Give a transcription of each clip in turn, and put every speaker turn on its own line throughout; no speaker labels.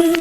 What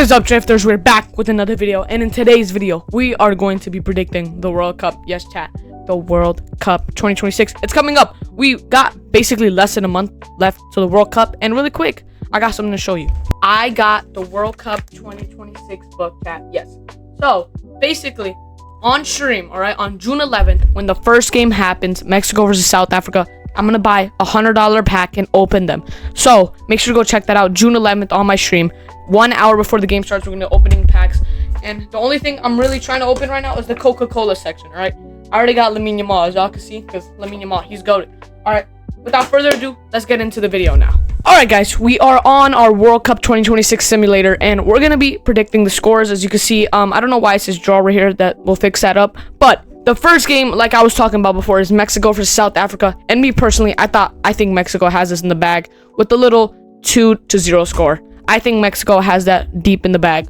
is up, drifters? We're back with another video, and in today's video we are going to be predicting the World Cup. Yes, chat, the World Cup 2026. It's coming up. We got basically less than a month left to the World Cup, and really quick, I got something to show you. I got the World Cup 2026 book, chat. Yes. So basically, on stream, all right, on June 11th, when the first game happens, Mexico versus South Africa, I'm gonna buy a $100 pack and open them. So make sure to go check that out. June 11th on my stream. 1 hour before the game starts, we're gonna be opening packs. And the only thing I'm really trying to open right now is the Coca-Cola section. All right, I already got Lamine Yamal, as y'all can see, because Lamine Yamal, he's goated. All right, without further ado, let's get into the video now. All right, guys, we are on our World Cup 2026 simulator, and we're gonna be predicting the scores. As you can see, I don't know why it says draw right here. That we'll fix that up. But the first game, like I was talking about before, is Mexico versus South Africa. And me personally, I think Mexico has this in the bag with the little 2-0 score. I think Mexico has that deep in the bag.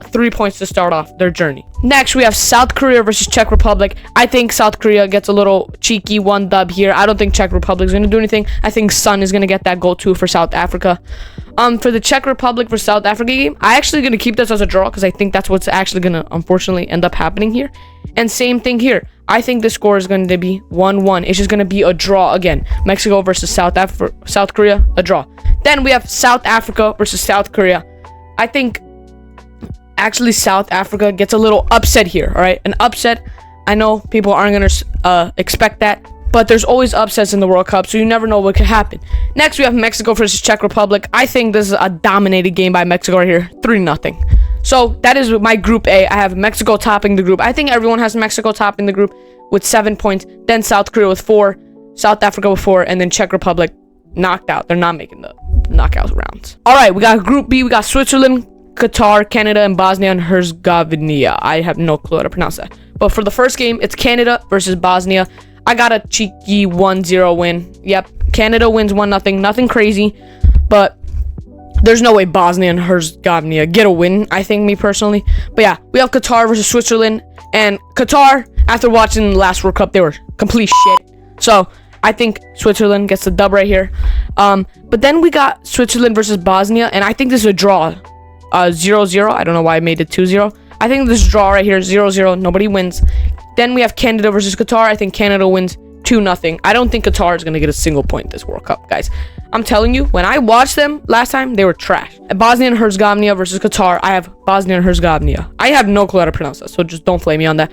3 points to start off their journey. Next, we have South Korea versus Czech Republic. I think South Korea gets a little cheeky 1 dub here. I don't think Czech Republic is going to do anything. I think Son is going to get that goal too for South Africa. For the Czech Republic versus South Africa game, I actually going to keep this as a draw because I think that's what's actually going to unfortunately end up happening here. And same thing here. I think the score is going to be 1-1. It's just going to be a draw again. Mexico versus South Korea, a draw. Then we have South Africa versus South Korea. I think actually South Africa gets a little upset here. All right, an upset. I know people aren't going to expect that, but there's always upsets in the World Cup, so you never know what could happen. Next, we have Mexico versus Czech Republic. I think this is a dominated game by Mexico right here, 3-0. So that is my Group A. I have Mexico topping the group. I think everyone has Mexico topping the group with 7 points. Then South Korea with 4, South Africa with 4, and then Czech Republic knocked out. They're not making the knockout rounds. All right, we got Group B. We got Switzerland, Qatar, Canada, and Bosnia and Herzegovina. I have no clue how to pronounce that. But for the first game, it's Canada versus Bosnia. I got a cheeky 1-0 win. Yep, Canada wins 1-0. Nothing crazy, but there's no way Bosnia and Herzegovina get a win, I think, me personally. But yeah, we have Qatar versus Switzerland. And Qatar, after watching the last World Cup, they were complete shit. So I think Switzerland gets the dub right here. But then we got Switzerland versus Bosnia, and I think this is a draw. 0-0. I don't know why I made it 2-0. I think this draw right here, 0-0. Nobody wins. Then we have Canada versus Qatar. I think Canada wins 2-0. I don't think Qatar is going to get a single point this World Cup, guys. I'm telling you, when I watched them last time, they were trash. Bosnia and Herzegovina versus Qatar. I have Bosnia and Herzegovina. I have no clue how to pronounce that, so just don't flame me on that.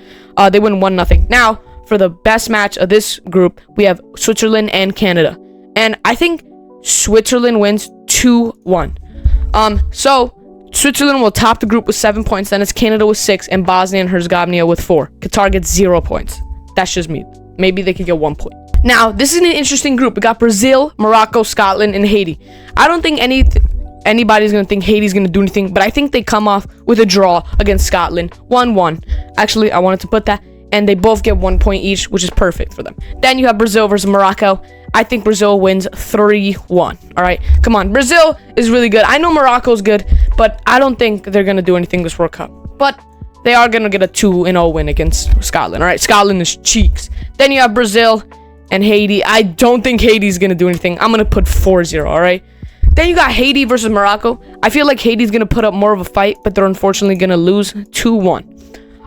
They win 1-0. Now, for the best match of this group, we have Switzerland and Canada. And I think Switzerland wins 2-1. So Switzerland will top the group with 7 points. Then it's Canada with 6 and Bosnia and Herzegovina with 4. Qatar gets 0 points. That's just me. Maybe they could get 1 point. Now, this is an interesting group. We got Brazil, Morocco, Scotland, and Haiti. I don't think anybody's going to think Haiti's going to do anything, but I think they come off with a draw against Scotland. 1-1. Actually, I wanted to put that. And they both get 1 point each, which is perfect for them. Then you have Brazil versus Morocco. I think Brazil wins 3-1. All right, come on. Brazil is really good. I know Morocco's good, but I don't think they're going to do anything this World Cup. But they are going to get a 2-0 win against Scotland. All right, Scotland is cheeks. Then you have Brazil and Haiti. I don't think Haiti's going to do anything. I'm going to put 4-0, all right? Then you got Haiti versus Morocco. I feel like Haiti's going to put up more of a fight, but they're unfortunately going to lose 2-1.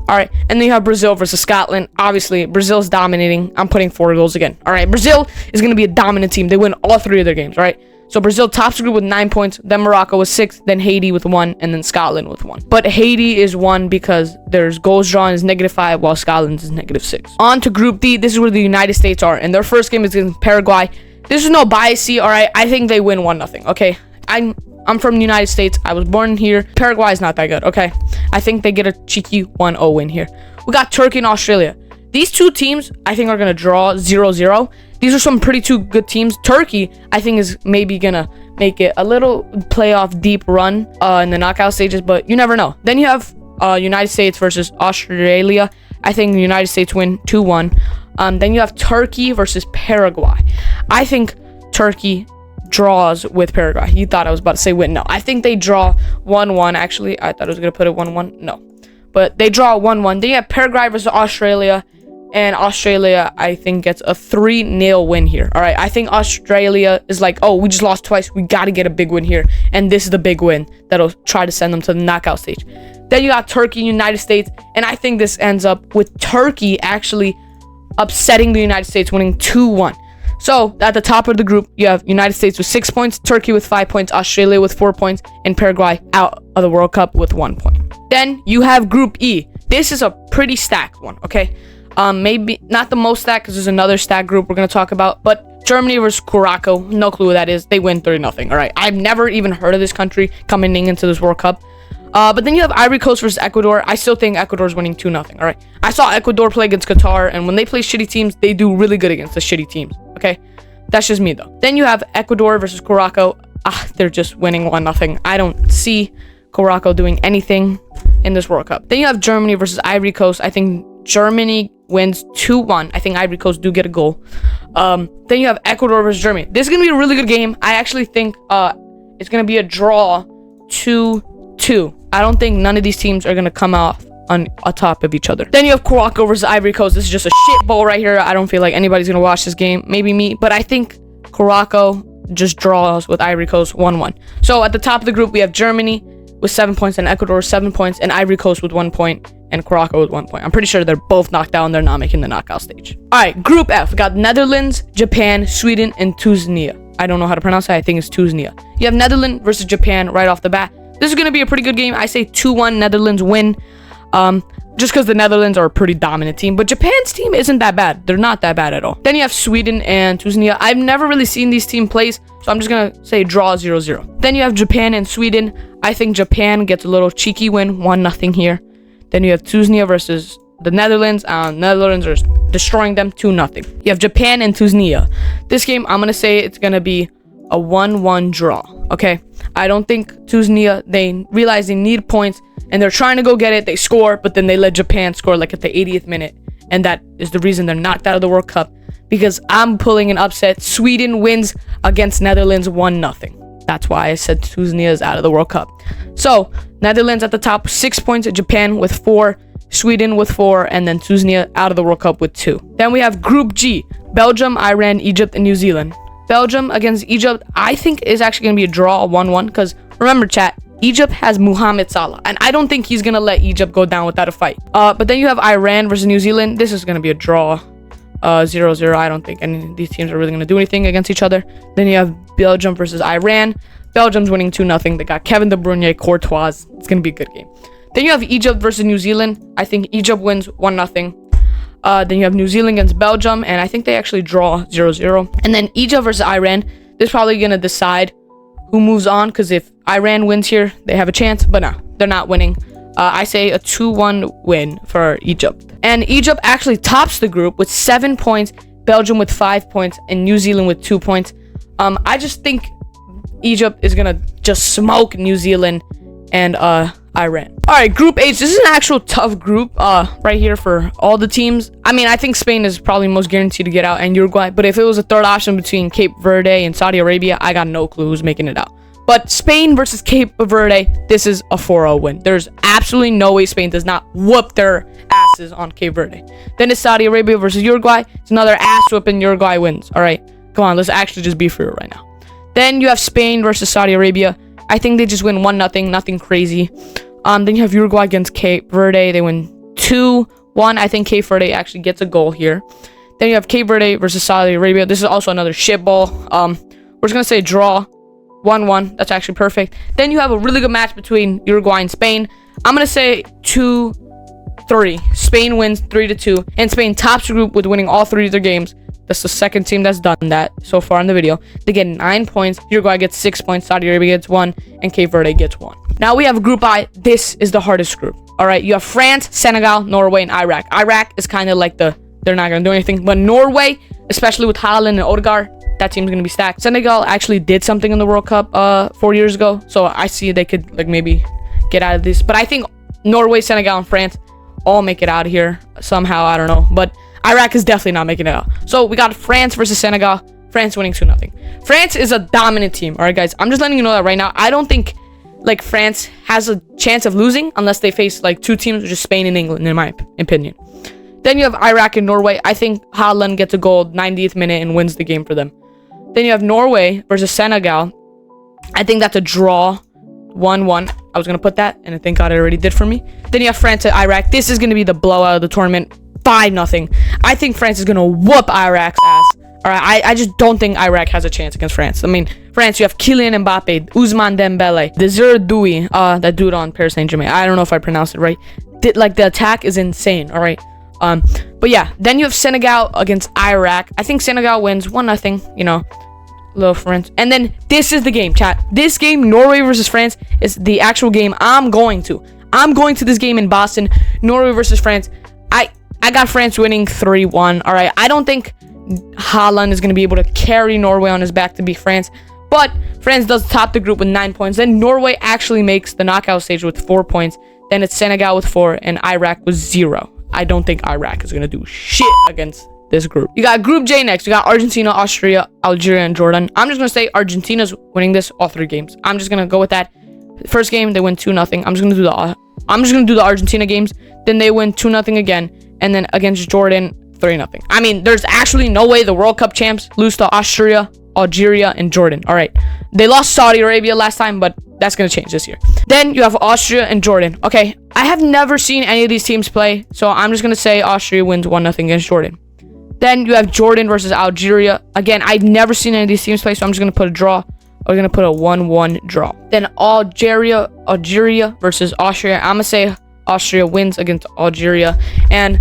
All right, and then you have Brazil versus Scotland. Obviously, Brazil's dominating. I'm putting 4 goals again. All right, Brazil is going to be a dominant team. They win all 3 of their games, all right? So Brazil tops the group with 9 points, then Morocco with 6, then Haiti with 1, and then Scotland with 1. But Haiti is 1 because there's goals drawn is -5, while Scotland's is -6. On to Group D. This is where the United States are, and their first game is against Paraguay. This is no bias, all right? I think they win 1-0, okay? I'm from the United States. I was born here. Paraguay is not that good, okay? I think they get a cheeky 1-0 win here. We got Turkey and Australia. These two teams, I think, are going to draw 0-0. These are some pretty two good teams. Turkey, I think, is maybe going to make it a little playoff deep run in the knockout stages, but you never know. Then you have United States versus Australia. I think the United States win 2-1. Then you have Turkey versus Paraguay. I think Turkey draws with Paraguay. You thought I was about to say win. No, I think they draw 1-1. Actually, I thought I was going to put it 1-1. No, but they draw 1-1. Then you have Paraguay versus Australia. and Australia, I think, gets a 3-0 win here. All right, I think Australia is like, oh, we just lost twice. We got to get a big win here. And this is the big win that'll try to send them to the knockout stage. Then you got Turkey and United States. And I think this ends up with Turkey actually upsetting the United States, winning 2-1. So at the top of the group, you have United States with 6 points, Turkey with 5 points, Australia with 4 points, and Paraguay out of the World Cup with 1 point. Then you have Group E. This is a pretty stacked one, okay? Maybe not the most stacked because there's another stacked group we're going to talk about, but Germany versus Curacao, no clue who that is. They win 3-0, all right? I've never even heard of this country coming into this World Cup. But then you have Ivory Coast versus Ecuador. I still think Ecuador's winning 2-0, all right? I saw Ecuador play against Qatar, and when they play shitty teams, they do really good against the shitty teams, okay? That's just me, though. Then you have Ecuador versus Curacao. They're just winning 1-0. I don't see Curacao doing anything in this World Cup. Then you have Germany versus Ivory Coast. I think Germany wins 2-1. I think Ivory Coast do get a goal. Then you have Ecuador versus Germany. This is going to be a really good game. I actually think it's going to be a draw 2-2. I don't think none of these teams are going to come out on top of each other. Then you have Curacao versus Ivory Coast. This is just a shit bowl right here. I don't feel like anybody's going to watch this game. Maybe me. But I think Curacao just draws with Ivory Coast 1-1. So at the top of the group, we have Germany with 7 points and Ecuador with 7 points and Ivory Coast with 1 point and Curacao with 1 point. I'm pretty sure they're both knocked down. They're not making the knockout stage. All right, Group F. We got Netherlands, Japan, Sweden, and Tunisia. I don't know how to pronounce that. I think it's Tunisia. You have Netherlands versus Japan right off the bat. This is going to be a pretty good game. I say 2-1 Netherlands win. Just because the Netherlands are a pretty dominant team. But Japan's team isn't that bad. They're not that bad at all. Then you have Sweden and Tunisia. I've never really seen these team plays, so I'm just going to say draw 0-0. Then you have Japan and Sweden. I think Japan gets a little cheeky win, 1-0 here. Then you have Tunisia versus the Netherlands. Netherlands are destroying them, 2-0. You have Japan and Tunisia. This game, I'm going to say it's going to be a 1-1 draw, okay? I don't think Tunisia, they realize they need points, and they're trying to go get it. They score, but then they let Japan score like at the 80th minute, and that is the reason they're knocked out of the World Cup, because I'm pulling an upset. Sweden wins against Netherlands 1-0. That's why I said Tunisia is out of the World Cup. So, Netherlands at the top, 6 points, Japan with 4, Sweden with 4, and then Tunisia out of the World Cup with 2. Then we have Group G, Belgium, Iran, Egypt, and New Zealand. Belgium against Egypt, I think is actually going to be a draw 1-1, because remember, chat, Egypt has Mohamed Salah, and I don't think he's going to let Egypt go down without a fight. But then you have Iran versus New Zealand. This is going to be a draw 0-0. I don't think any of these teams are really going to do anything against each other. Then you have Belgium versus Iran. Belgium's winning 2-0. They got Kevin De Bruyne, Courtois. It's going to be a good game. Then you have Egypt versus New Zealand. I think Egypt wins 1-0. Then you have New Zealand against Belgium, and I think they actually draw 0-0. And then Egypt versus Iran. This is probably going to decide who moves on, because if Iran wins here, they have a chance. But no, they're not winning. I say a 2-1 win for Egypt. And Egypt actually tops the group with 7 points, Belgium with 5 points, and New Zealand with 2 points. I just think Egypt is going to just smoke New Zealand and Iran. All right, Group H. This is an actual tough group right here for all the teams. I mean, I think Spain is probably most guaranteed to get out, and Uruguay. But if it was a third option between Cape Verde and Saudi Arabia, I got no clue who's making it out. But Spain versus Cape Verde, this is a 4-0 win. There's absolutely no way Spain does not whoop their asses on Cape Verde. Then it's Saudi Arabia versus Uruguay. It's another ass whooping. Uruguay wins. All right, come on, let's actually just be for real right now. Then you have Spain versus Saudi Arabia. I think they just win 1-0, nothing crazy. Then you have Uruguay against Cape Verde. They win 2-1. I think Cape Verde actually gets a goal here. Then you have Cape Verde versus Saudi Arabia. This is also another shit ball. We're just going to say draw 1-1. That's actually perfect. Then you have a really good match between Uruguay and Spain. I'm going to say 2-3. Spain wins 3-2. And Spain tops the group with winning all 3 of their games. That's the second team that's done that so far in the video. They get 9 points. Uruguay gets 6 points. Saudi Arabia gets 1. And Cape Verde gets 1. Now we have Group I. This is the hardest group. All right, you have France, Senegal, Norway, and Iraq. Iraq is kind of like they're not going to do anything. But Norway, especially with Haaland and Odegaard, that team's going to be stacked. Senegal actually did something in the World Cup 4 years ago. So I see they could like maybe get out of this. But I think Norway, Senegal, and France all make it out of here somehow. I don't know. But Iraq is definitely not making it out. So we got France versus Senegal. France winning 2-0. France is a dominant team. All right, guys. I'm just letting you know that right now. I don't think like France has a chance of losing unless they face like 2 teams, which is Spain and England, in my opinion. Then you have Iraq and Norway. I think Haaland gets a goal 90th minute and wins the game for them. Then you have Norway versus Senegal. I think that's a draw, 1-1. I was going to put that, and I thank God it already did for me. Then you have France and Iraq. This is going to be the blowout of the tournament, 5-0. I think France is going to whoop Iraq's ass. All right, I just don't think Iraq has a chance against France. I mean, France, you have Kylian Mbappe, Ousmane Dembele, Desire Doué, that dude on Paris Saint-Germain. I don't know if I pronounced it right. Like, the attack is insane, all right? But yeah, then you have Senegal against Iraq. I think Senegal wins 1-0, you know, little France. And then this is the game, chat. This game, Norway versus France, is the actual game I'm going to. I'm going to this game in Boston, Norway versus France. I got France winning 3-1, all right? I don't think Haaland is going to be able to carry Norway on his back to beat France, but France does top the group with 9 points. Then Norway actually makes the knockout stage with 4 points. Then it's Senegal with 4 and Iraq with 0. I don't think Iraq is going to do shit against this group. You got Group J next. You got Argentina, Austria, Algeria, and Jordan. I'm just going to say Argentina's winning this all 3 games. I'm just going to go with that. First game, they win 2-0. I'm just going to do the Argentina games. Then they win 2-0 again. And then against Jordan, 3-0. I mean, there's actually no way the World Cup champs lose to Austria, Algeria, and Jordan. All right. They lost Saudi Arabia last time, but that's going to change this year. Then you have Austria and Jordan. Okay. I have never seen any of these teams play, so I'm just going to say Austria wins 1-0 against Jordan. Then you have Jordan versus Algeria. Again, I've never seen any of these teams play, so I'm just going to put a draw. We're going to put a 1-1 draw. Then Algeria versus Austria. I'm going to say Austria wins against Algeria. And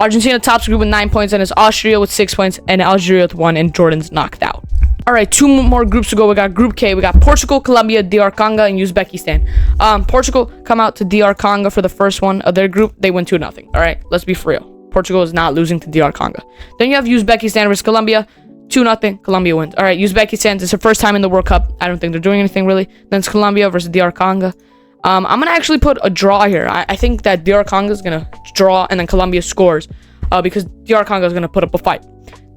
Argentina tops the group with 9 points, and it's Austria with 6 points, and Algeria with 1, and Jordan's knocked out. All right, 2 more groups to go. We got Group K. We got Portugal, Colombia, DR Congo, and Uzbekistan. Portugal come out to DR Congo for the first one of their group. They win 2-0. All right, let's be for real. Portugal is not losing to DR Congo. Then you have Uzbekistan versus Colombia. 2-0. Colombia wins. All right, Uzbekistan, it's their first time in the World Cup. I don't think they're doing anything really. Then it's Colombia versus DR Congo. I'm going to actually put a draw here. I think that DR Congo is going to draw and then Colombia scores because DR Congo is going to put up a fight.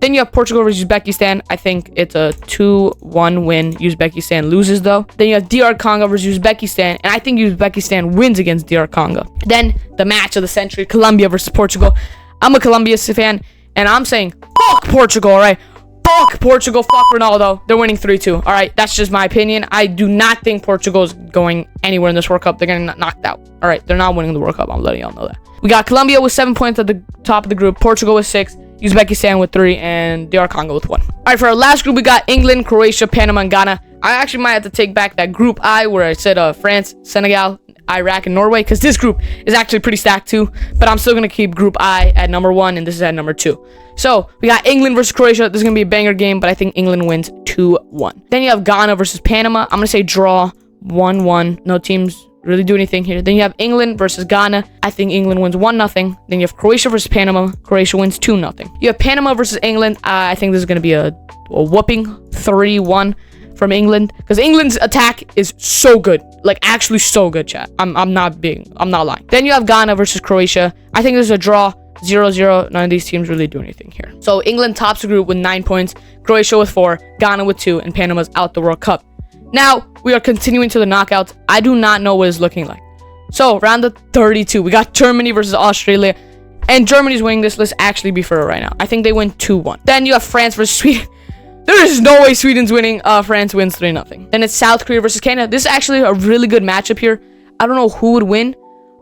Then you have Portugal versus Uzbekistan. I think it's a 2-1 win. Uzbekistan loses though. Then you have DR Congo versus Uzbekistan, and I think Uzbekistan wins against DR Congo. Then the match of the century, Colombia versus Portugal. I'm a Colombia fan, and I'm saying, fuck Portugal, all right? Fuck Portugal, fuck Ronaldo. They're winning 3-2. All right, that's just my opinion. I do not think Portugal is going anywhere in this World Cup. They're getting knocked out. All right, they're not winning the World Cup. I'm letting y'all know that. We got Colombia with 7 points at the top of the group. Portugal with 6. Uzbekistan with 3. And DR Congo with 1. All right, for our last group, we got England, Croatia, Panama, and Ghana. I actually might have to take back that Group I where I said France, Senegal, Iraq, and Norway, because this group is actually pretty stacked too. But I'm still going to keep Group I at number 1, and this is at number 2. So we got England versus Croatia. This is going to be a banger game, but I think England wins 2-1. Then you have Ghana versus Panama. I'm going to say draw 1-1. No teams really do anything here. Then you have England versus Ghana. I think England wins 1-0. Then you have Croatia versus Panama. Croatia wins 2-0. You have Panama versus England. I think this is going to be a whooping 3-1 from England, because England's attack is so good, like actually so good, chat. I'm not lying. Then you have Ghana versus Croatia. I think this is a draw, 0-0. None of these teams really do anything here. So England tops the group with 9 points, Croatia with 4, Ghana with 2, and Panama's out the World Cup. Now we are continuing to the knockouts. I do not know what it's looking like. So round of 32, we got Germany versus Australia, and Germany's winning this. Let's actually be fair right now. I think they win 2-1. Then you have France versus Sweden. There is no way Sweden's winning. France wins 3-0. Then it's South Korea versus Canada. This is actually a really good matchup here. I don't know who would win,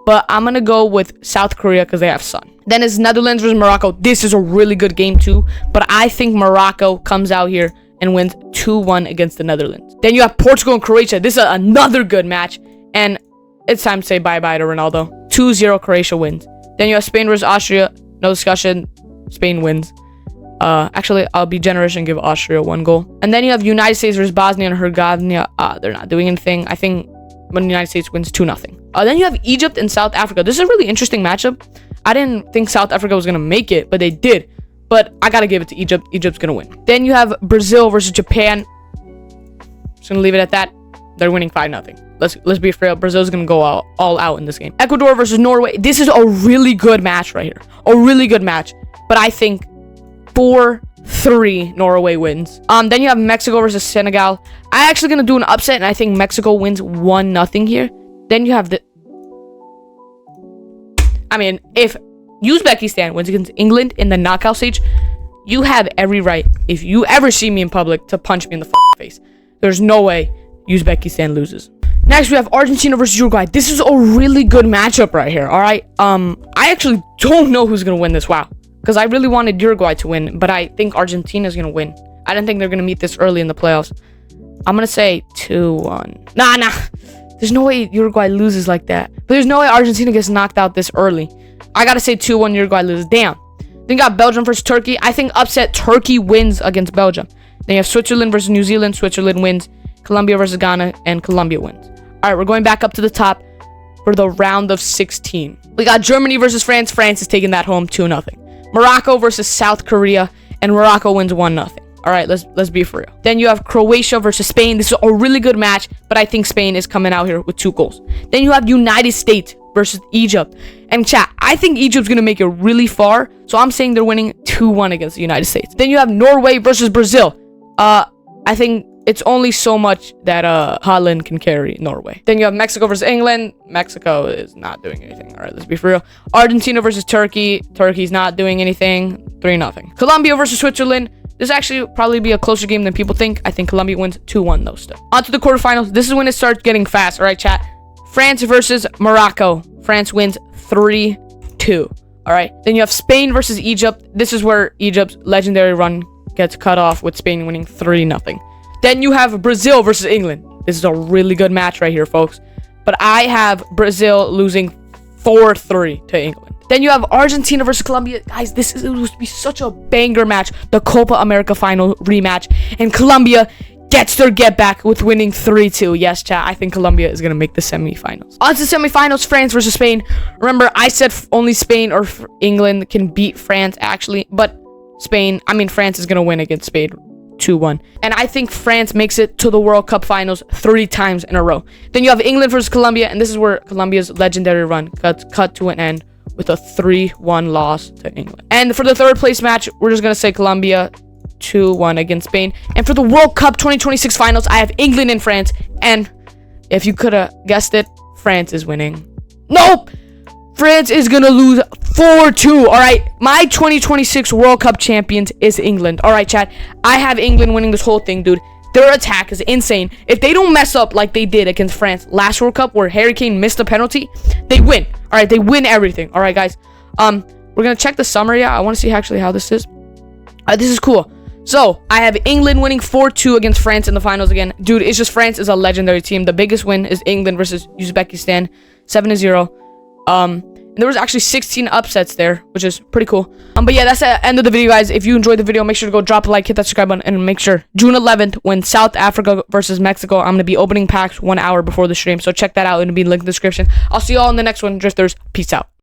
but I'm going to go with South Korea because they have sun. Then it's Netherlands versus Morocco. This is a really good game too, but I think Morocco comes out here and wins 2-1 against the Netherlands. Then you have Portugal and Croatia. This is another good match, and it's time to say bye-bye to Ronaldo. 2-0 Croatia wins. Then you have Spain versus Austria. No discussion. Spain wins. Actually, I'll be generous and give Austria 1 goal. And then you have United States versus Bosnia and Herzegovina. They're not doing anything. I think when the United States wins 2-0. Then you have Egypt and South Africa. This is a really interesting matchup. I didn't think South Africa was going to make it, but they did. But I got to give it to Egypt. Egypt's going to win. Then you have Brazil versus Japan. Just going to leave it at that. They're winning 5-0. Let's be fair. Brazil's going to go all out in this game. Ecuador versus Norway. This is a really good match right here. A really good match. But I think 4-3 Norway wins. Then you have Mexico versus Senegal. I'm actually going to do an upset, and I think Mexico wins 1-0 here. Then you have the... I mean, if Uzbekistan wins against England in the knockout stage, you have every right, if you ever see me in public, to punch me in the fucking face. There's no way Uzbekistan loses. Next, we have Argentina versus Uruguay. This is a really good matchup right here, all right? I actually don't know who's going to win this, wow. Because I really wanted Uruguay to win, but I think Argentina's going to win. I didn't think they're going to meet this early in the playoffs. I'm going to say 2-1. Nah. There's no way Uruguay loses like that. But there's no way Argentina gets knocked out this early. I got to say 2-1 Uruguay loses. Damn. Then you got Belgium versus Turkey. I think upset Turkey wins against Belgium. Then you have Switzerland versus New Zealand. Switzerland wins. Colombia versus Ghana. And Colombia wins. All right, we're going back up to the top for the round of 16. We got Germany versus France. France is taking that home 2-0. Morocco versus South Korea. And Morocco wins 1-0. All right, let's be for real. Then you have Croatia versus Spain. This is a really good match, but I think Spain is coming out here with 2 goals. Then you have United States versus Egypt. And chat, I think Egypt's going to make it really far, so I'm saying they're winning 2-1 against the United States. Then you have Norway versus Brazil. I think it's only so much that Haaland can carry Norway. Then you have Mexico versus England. Mexico is not doing anything. All right, let's be for real. Argentina versus Turkey. Turkey's not doing anything. 3-0. Colombia versus Switzerland. This actually probably be a closer game than people think. I think Colombia wins 2-1 though still. On to the quarterfinals. This is when it starts getting fast. All right, chat. France versus Morocco. France wins 3-2. All right. Then you have Spain versus Egypt. This is where Egypt's legendary run gets cut off with Spain winning 3-0. Then you have Brazil versus England. This is a really good match right here, folks. But I have Brazil losing 4-3 to England. Then you have Argentina versus Colombia. Guys, this is supposed to be such a banger match. The Copa America final rematch. And Colombia gets their get back with winning 3-2. Yes, chat. I think Colombia is going to make the semifinals. On to the semifinals, France versus Spain. Remember, I said only Spain or England can beat France, actually. But France is going to win against Spain 2-1. And I think France makes it to the World Cup finals 3 times in a row. Then you have England versus Colombia. And this is where Colombia's legendary run cut to an end with a 3-1 loss to England. And for the third place match, we're just going to say Colombia 2-1 against Spain. And for the World Cup 2026 finals, I have England and France. And if you could have guessed it, France is winning. Nope! France is going to lose 4-2. All right, my 2026 World Cup champions is England. All right, chat. I have England winning this whole thing, dude. Their attack is insane. If they don't mess up like they did against France last World Cup where Harry Kane missed a penalty, they win. All right, they win everything. All right, guys. We're going to check the summary out. I want to see actually how this is. This is cool. So, I have England winning 4-2 against France in the finals again. Dude, it's just France is a legendary team. The biggest win is England versus Uzbekistan, 7-0. And there was actually 16 upsets there, which is pretty cool. But yeah, that's the end of the video, guys. If you enjoyed the video, make sure to go drop a like, hit that subscribe button, and make sure June 11th, when South Africa versus Mexico, I'm going to be opening packs 1 hour before the stream. So check that out. It'll be linked in the description. I'll see you all in the next one. Drifters, peace out.